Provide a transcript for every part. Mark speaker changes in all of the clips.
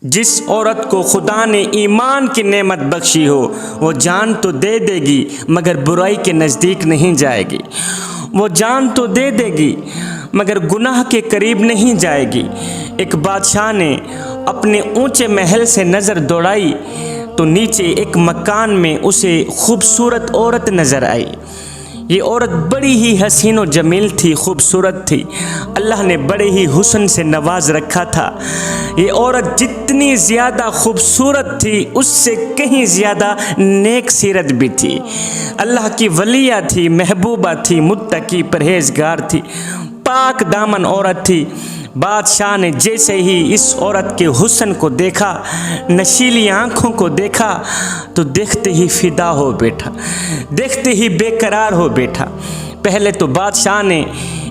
Speaker 1: جس عورت کو خدا نے ایمان کی نعمت بخشی ہو وہ جان تو دے دے گی مگر برائی کے نزدیک نہیں جائے گی۔ وہ جان تو دے دے گی مگر گناہ کے قریب نہیں جائے گی۔ ایک بادشاہ نے اپنے اونچے محل سے نظر دوڑائی تو نیچے ایک مکان میں اسے خوبصورت عورت نظر آئی۔ یہ عورت بڑی ہی حسین و جمیل تھی، خوبصورت تھی۔ اللہ نے بڑے ہی حسن سے نواز رکھا تھا۔ یہ عورت جتنی زیادہ خوبصورت تھی اس سے کہیں زیادہ نیک سیرت بھی تھی۔ اللہ کی ولیہ تھی، محبوبہ تھی، متقی پرہیزگار تھی، پاک دامن عورت تھی۔ بادشاہ نے جیسے ہی اس عورت کے حسن کو دیکھا، نشیلی آنکھوں کو دیکھا تو دیکھتے ہی فدا ہو بیٹھا، دیکھتے ہی بے قرار ہو بیٹھا۔ پہلے تو بادشاہ نے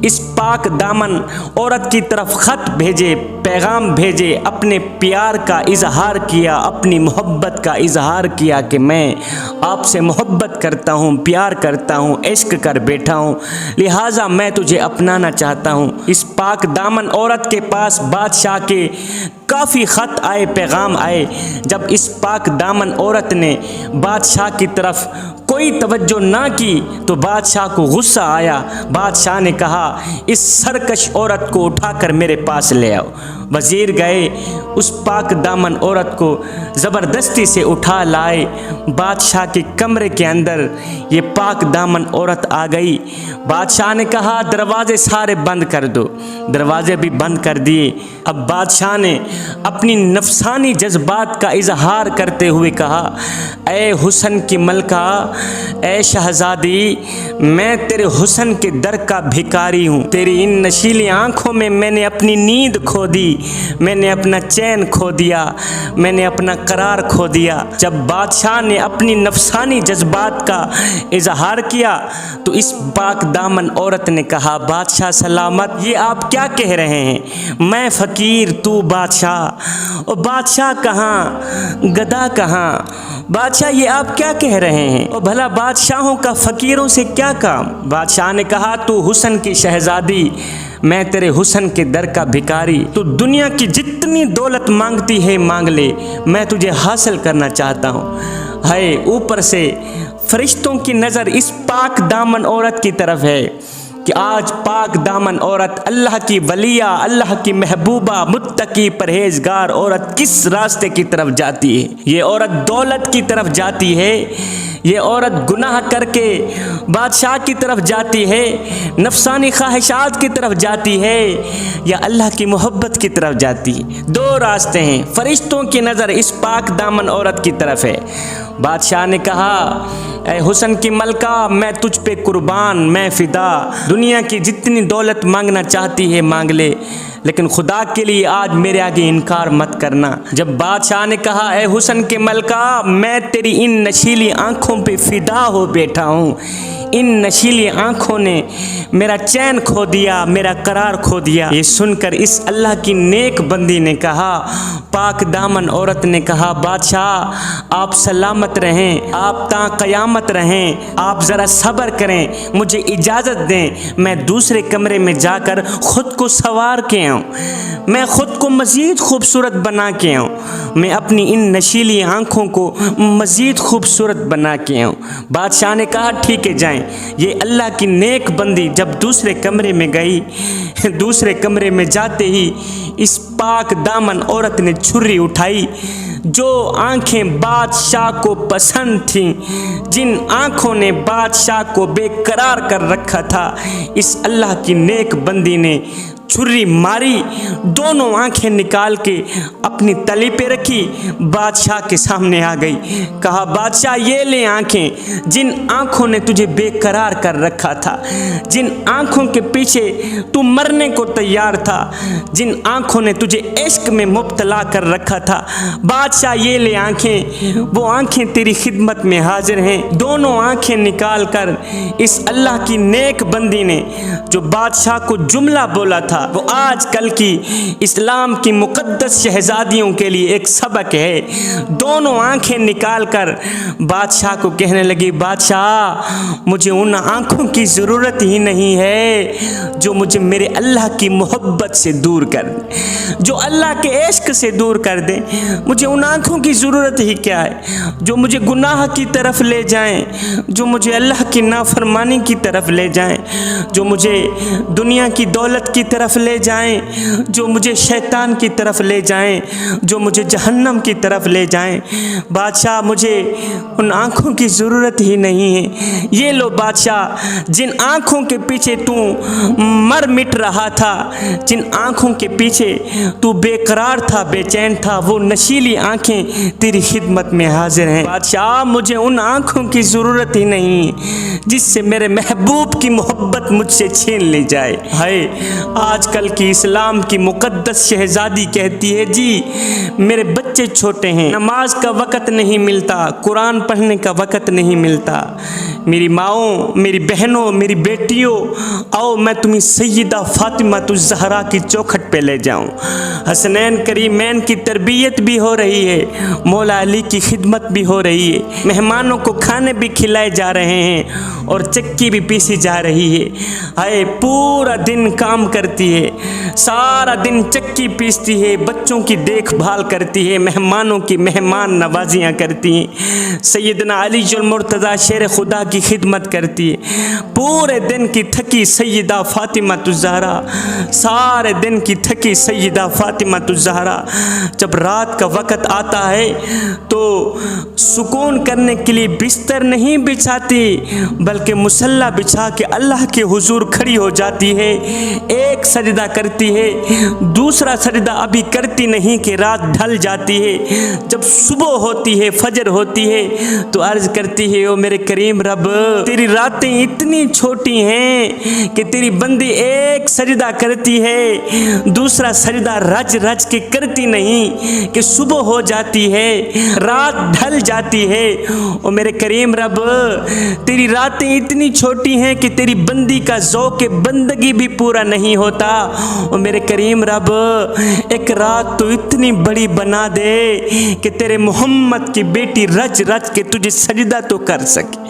Speaker 1: اس پاک دامن عورت کی طرف خط بھیجے، پیغام بھیجے، اپنے پیار کا اظہار کیا، اپنی محبت کا اظہار کیا کہ میں آپ سے محبت کرتا ہوں، پیار کرتا ہوں، عشق کر بیٹھا ہوں، لہٰذا میں تجھے اپنانا چاہتا ہوں۔ اس پاک دامن عورت کے پاس بادشاہ کے کافی خط آئے، پیغام آئے۔ جب اس پاک دامن عورت نے بادشاہ کی طرف کوئی توجہ نہ کی تو بادشاہ کو غصہ آیا۔ بادشاہ نے کہا اس سرکش عورت کو اٹھا کر میرے پاس لے آؤ۔ وزیر گئے، اس پاک دامن عورت کو زبردستی سے اٹھا لائے۔ بادشاہ کے کمرے کے اندر یہ پاک دامن عورت آ گئی۔ بادشاہ نے کہا دروازے سارے بند کر دو۔ دروازے بھی بند کر دیے۔ اب بادشاہ نے اپنی نفسانی جذبات کا اظہار کرتے ہوئے کہا اے حسن کی ملکہ، اے شہزادی، میں تیرے حسن کے در کا بھکاری ہوں۔ تیری ان نشیلی آنکھوں میں نے اپنی نیند کھو دی، میں نے اپنا چین کھو دیا، میں نے اپنا قرار کھو دیا۔ جب بادشاہ نے اپنی نفسانی جذبات کا اظہار کیا تو اس پاک دامن عورت نے کہا بادشاہ سلامت، یہ آپ کیا کہہ رہے ہیں؟ میں فقیر، تو بادشاہ۔ اور بادشاہ کہاں، گدھا کہاں؟ بادشاہ یہ آپ کیا کہہ رہے ہیں؟ اور بھلا بادشاہوں کا فقیروں سے کیا کام؟ بادشاہ نے کہا تو حسن کی شہزادی، میں تیرے حسن کے در کا بھکاری، تو دنیا کی جتنی دولت مانگتی ہے مانگ لے، میں تجھے حاصل کرنا چاہتا ہوں۔ ہے اوپر سے فرشتوں کی نظر اس پاک دامن عورت کی طرف ہے کہ آج پاک دامن عورت، اللہ کی ولیہ، اللہ کی محبوبہ، متقی پرہیزگار عورت کس راستے کی طرف جاتی ہے؟ یہ عورت دولت کی طرف جاتی ہے، یہ عورت گناہ کر کے بادشاہ کی طرف جاتی ہے، نفسانی خواہشات کی طرف جاتی ہے، یا اللہ کی محبت کی طرف جاتی ہے؟ دو راستے ہیں۔ فرشتوں کی نظر اس پاک دامن عورت کی طرف ہے۔ بادشاہ نے کہا اے حسن کی ملکہ، میں تجھ پہ قربان، میں فدا، دنیا کی جتنی دولت مانگنا چاہتی ہے مانگ لے، لیکن خدا کے لیے آج میرے آگے انکار مت کرنا۔ جب بادشاہ نے کہا اے حسن کے ملکہ، میں تیری ان نشیلی آنکھوں پہ فدا ہو بیٹھا ہوں، ان نشیلی آنکھوں نے میرا چین کھو دیا، میرا قرار کھو دیا۔ یہ سن کر اس اللہ کی نیک بندی نے کہا، پاک دامن عورت نے کہا بادشاہ آپ سلامت رہیں، آپ تا قیامت رہیں، آپ ذرا صبر کریں، مجھے اجازت دیں، میں دوسرے کمرے میں جا کر خود کو سنوار کے آؤں، میں خود کو مزید خوبصورت بنا کے آؤں، میں اپنی ان نشیلی آنکھوں کو مزید خوبصورت بنا کے آؤں۔ بادشاہ نے کہا ٹھیک ہے جائیں۔ یہ اللہ کی نیک بندی جب دوسرے کمرے میں گئی، دوسرے کمرے میں جاتے ہی اس پاک دامن عورت نے چھری اٹھائی۔ جو آنکھیں بادشاہ کو پسند تھیں، جن آنکھوں نے بادشاہ کو بے قرار کر رکھا تھا، اس اللہ کی نیک بندی نے چھری ماری، دونوں آنکھیں نکال کے اپنی تلی پہ رکھی، بادشاہ کے سامنے آ گئی۔ کہا بادشاہ یہ لے آنکھیں، جن آنکھوں نے تجھے بے قرار کر رکھا تھا، جن آنکھوں کے پیچھے تو مرنے کو تیار تھا، جن آنکھوں نے تجھے عشق میں مبتلا کر رکھا تھا، بادشاہ یہ لے آنکھیں، وہ آنکھیں تیری خدمت میں حاضر ہیں۔ دونوں آنکھیں نکال کر اس اللہ کی نیک بندی نے جو بادشاہ کو جملہ بولا تھا وہ آج کل کی اسلام کی مقدس شہزادیوں کے لیے ایک سبق ہے۔ دونوں آنکھیں نکال کر بادشاہ کو کہنے لگی، بادشاہ مجھے ان آنکھوں کی ضرورت ہی نہیں ہے جو مجھے میرے اللہ کی محبت سے دور کر دے، جو اللہ کے عشق سے دور کر دے۔ مجھے ان آنکھوں کی ضرورت ہی کیا ہے جو مجھے گناہ کی طرف لے جائیں، جو مجھے اللہ کی نافرمانی کی طرف لے جائیں، جو مجھے دنیا کی دولت کی طرف لے جائیں، جو مجھے شیطان کی طرف لے جائیں، جو مجھے جہنم کی طرف لے جائیں۔ بادشاہ مجھے ان آنکھوں کی ضرورت ہی نہیں ہے۔ یہ لو بادشاہ، جن آنکھوں کے پیچھے تو مر مٹ رہا تھا، جن آنکھوں کے پیچھے تو بے قرار تھا، بے چین تھا، وہ نشیلی آنکھیں تیری خدمت میں حاضر ہیں۔ بادشاہ مجھے ان آنکھوں کی ضرورت ہی نہیں جس سے میرے محبوب کی محبت مجھ سے چھین لی جائے۔ ہائے، آج کل کی اسلام کی مقدس شہزادی کہتی ہے جی میرے بچے چھوٹے ہیں، نماز کا وقت نہیں ملتا، قرآن پڑھنے کا وقت نہیں ملتا۔ میری ماؤں، میری بہنوں، میری بیٹیوں، آؤ میں تمہیں سیدہ فاطمہ الزہرا کی چوکھٹ پہ لے جاؤں۔ حسنین کریمین کی تربیت بھی ہو رہی ہے، مولا علی کی خدمت بھی ہو رہی ہے، مہمانوں کو کھانے بھی کھلائے جا رہے ہیں اور چکی بھی پیسی جا رہی ہے۔ ہائے، پورا دن کام کرتی ہے، سارا دن چکی پیستی ہے، بچوں کی دیکھ بھال کرتی ہے، مہمانوں کی مہمان نوازیاں کرتی ہیں، سیدنا علی المرتضیٰ شیر خدا کی خدمت کرتی ہے۔ پورے دن کی تھکی سیدہ فاطمہ الزہرا، سارے دن کی تھکی سیدہ فاطمہ الزہرا جب رات کا وقت آتا ہے تو سکون کرنے کے لیے بستر نہیں بچھاتی بلکہ مصلی بچھا کے اللہ کے حضور کھڑی ہو جاتی ہے۔ ایک سجدہ کرتی ہے، دوسرا سجدہ ابھی کرتی نہیں کہ رات ڈھل جاتی ہے۔ جب صبح ہوتی ہے، فجر ہوتی ہے تو عرض کرتی ہے، او میرے کریم رب، تیری راتیں اتنی چھوٹی ہیں کہ تیری بندی ایک سجدہ کرتی ہے، دوسرا سجدہ رج رج کے کرتی نہیں کہ صبح ہو جاتی ہے، رات ڈھل جاتی ہے۔ او میرے کریم رب، تیری راتیں اتنی چھوٹی ہیں کہ تیری بندی کا ذوق بندگی بھی پورا نہیں ہوتا۔ او میرے کریم رب، ایک رات تو اتنی بڑی بنا دے کہ تیرے محمد کی بیٹی رج رج کے تجھے سجدہ تو کر سکے۔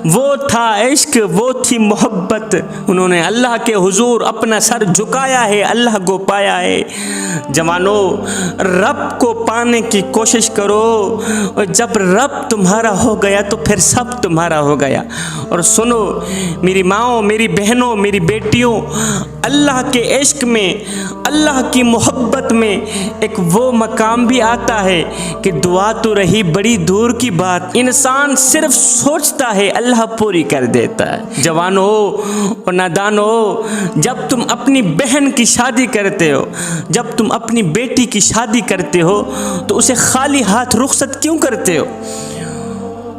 Speaker 1: وہ تھا عشق، وہ تھی محبت۔ انہوں نے اللہ کے حضور اپنا سر جھکایا ہے، اللہ کو پایا ہے۔ جوانوں، رب کو پانے کی کوشش کرو، اور جب رب تمہارا ہو گیا تو پھر سب تمہارا ہو گیا۔ اور سنو میری ماؤں، میری بہنوں، میری بیٹیوں، اللہ کے عشق میں، اللہ کی محبت میں ایک وہ مقام بھی آتا ہے کہ دعا تو رہی بڑی دور کی بات، انسان صرف سوچتا ہے اللہ پوری کر دیتا ہے۔ جوانو اور نادانو، جب تم اپنی بہن کی شادی کرتے ہو، جب تم اپنی بیٹی کی شادی کرتے ہو تو اسے خالی ہاتھ رخصت کیوں کرتے ہو؟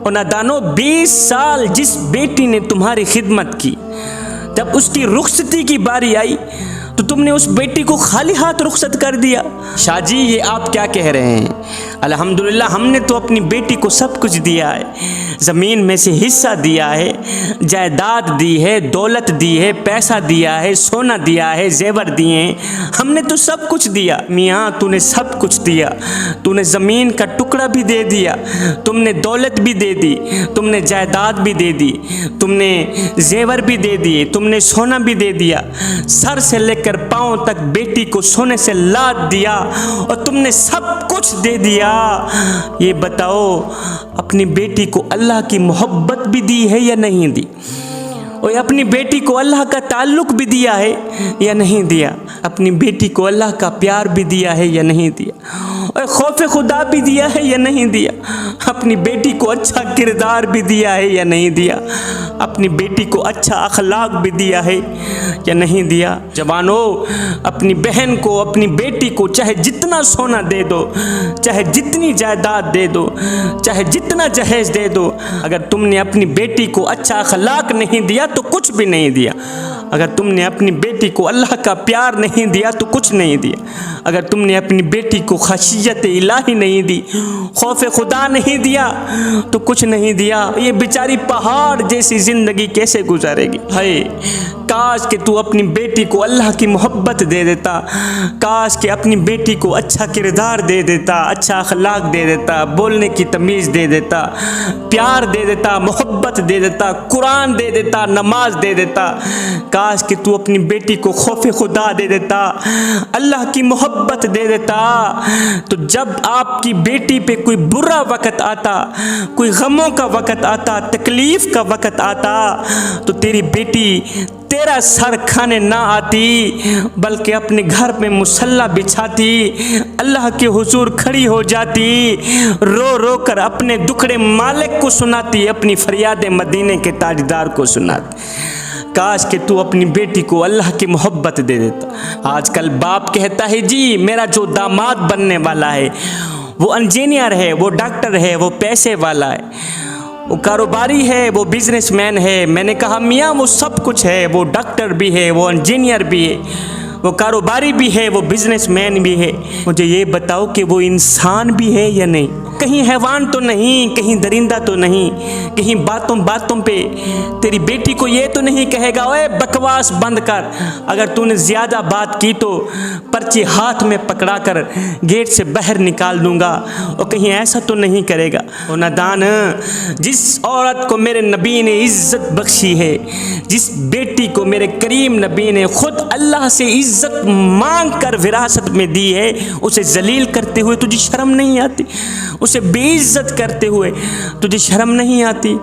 Speaker 1: اور نادانو، 20 سال جس بیٹی نے تمہاری خدمت کی، جب اس کی رخصتی کی باری آئی تو تم نے اس بیٹی کو خالی ہاتھ رخصت کر دیا۔ شاہ جی یہ آپ کیا کہہ رہے ہیں؟ الحمدللہ ہم نے تو اپنی بیٹی کو سب کچھ دیا ہے، زمین میں سے حصہ دیا ہے، جائیداد دی ہے، دولت دی ہے، پیسہ دیا ہے، سونا دیا ہے، زیور دیے ہیں، ہم نے تو سب کچھ دیا۔ میاں تو نے سب کچھ دیا، تو نے زمین کا ٹکڑا بھی دے دیا، تم نے دولت بھی دے دی، تم نے جائیداد بھی دے دی، تم نے زیور بھی دے دیے، تم نے سونا بھی دے دیا، سر سے لے کر پاؤں تک بیٹی کو سونے سے لاد دیا، اور تم نے سب کچھ دے دیا۔ یہ بتاؤ اپنی بیٹی کو اللہ کی محبت بھی دی ہے یا نہیں دی؟ اور اپنی بیٹی کو اللہ کا تعلق بھی دیا ہے یا نہیں دیا؟ اپنی بیٹی کو اللہ کا پیار بھی دیا ہے یا نہیں دیا؟ اور خوف خدا بھی دیا ہے یا نہیں دیا؟ اپنی بیٹی کو اچھا کردار بھی دیا ہے یا نہیں دیا؟ اپنی بیٹی کو اچھا اخلاق بھی دیا ہے یا نہیں دیا؟ جوانوں، اپنی بہن کو، اپنی بیٹی کو چاہے جتنا سونا دے دو، چاہے جتنی جائیداد دے دو، چاہے جتنا جہیز دے دو، اگر تم نے اپنی بیٹی کو اچھا اخلاق نہیں دیا تو کچھ بھی نہیں دیا۔ اگر تم نے اپنی بیٹی کو اللہ کا پیار نہیں دیا تو کچھ نہیں دیا. اگر تم نے اپنی بیٹی کو خشیت الہی نہیں دی, خوف خدا نہیں دیا تو کچھ نہیں دیا. یہ بیچاری پہاڑ جیسی زندگی کیسے گزارے گی؟ ہائے کاش کہ تو اپنی بیٹی کو اللہ کی محبت دے دیتا, کاش کہ اپنی بیٹی کو اچھا کردار دے دیتا, اچھا اخلاق دے دیتا, بولنے کی تمیز دے دیتا, پیار دے دیتا, محبت دے دیتا, قرآن دے دیتا, نماز دے دیتا. کاش کہ تو اپنی بیٹی کو خوف خدا دے دیتا, اللہ کی محبت دے دیتا. تو جب آپ کی بیٹی پہ کوئی برا وقت آتا, کوئی غموں کا وقت آتا, تکلیف کا وقت آتا, تو تیری بیٹی تیرا سر کھانے نہ آتی بلکہ اپنے گھر میں مصلی بچھاتی, اللہ کے حضور کھڑی ہو جاتی, رو رو کر اپنے دکھڑے مالک کو سناتی, اپنی فریاد مدینے کے تاجدار کو سناتی. کاش کہ تو اپنی بیٹی کو اللہ کی محبت دے دیتا. آج کل باپ کہتا ہے جی میرا جو داماد بننے والا ہے وہ انجینئر ہے, وہ ڈاکٹر ہے, وہ پیسے والا ہے, وہ کاروباری ہے, وہ بزنس مین ہے. میں نے کہا میاں وہ سب کچھ ہے, وہ ڈاکٹر بھی ہے, وہ انجینئر بھی ہے, وہ کاروباری بھی ہے, وہ بزنس مین بھی ہے. مجھے یہ بتاؤ کہ وہ انسان بھی ہے یا نہیں؟ کہیں حیوان تو نہیں, کہیں درندہ تو نہیں, کہیں باتوں پہ تیری بیٹی کو یہ تو نہیں کہے گا اوے بکواس بند کر, اگر تو نے زیادہ بات کی تو پرچی ہاتھ میں پکڑا کر گیٹ سے باہر نکال دوں گا, اور کہیں ایسا تو نہیں کرے گا. او نادان, جس عورت کو میرے نبی نے عزت بخشی ہے, جس بیٹی کو میرے کریم نبی نے خود اللہ سے عزت مانگ کر وراثت میں دی ہے, اسے ذلیل کرتے ہوئے تجھے شرم نہیں آتی؟ اسے بے عزت کرتے ہوئے تجھے شرم نہیں آتی؟